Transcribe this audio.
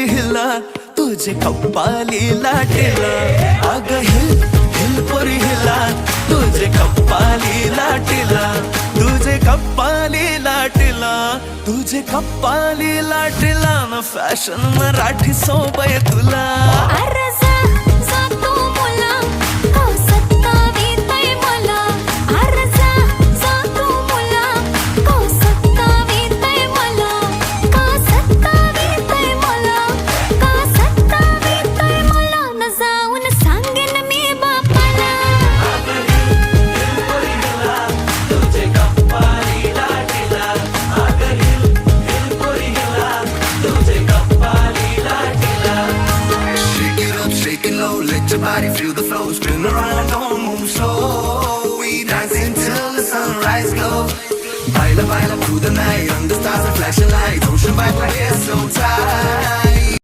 हिला तुझे कप्पाली लाटेला अग हिल हिल पोरी हिला तुझे कप्पाली लाटेला तुझे कप्पाली लाटेला तुझे कप्पाली लाटेला न फॅशन मराठी सोबय तुला अरे जा जा तू मुला का सत्तावीतय मला अरे जा जा तू मुला का सत्तावीतय मला का सत्तावीतय मला का सत्तावीतय मला न जाऊन सांगेन मी बापाला तुझे कप्पाली लाटेला अग हिल हिल पोरी हिला तुझे कप्पाली लाटेला Shake it up, shake it low, let your body feel the flow. Spin around, don't move slow. We dancing till the sunrise glow. Baila, baila through the night, under stars and flashing lights. Ocean vibe, my hair so tight.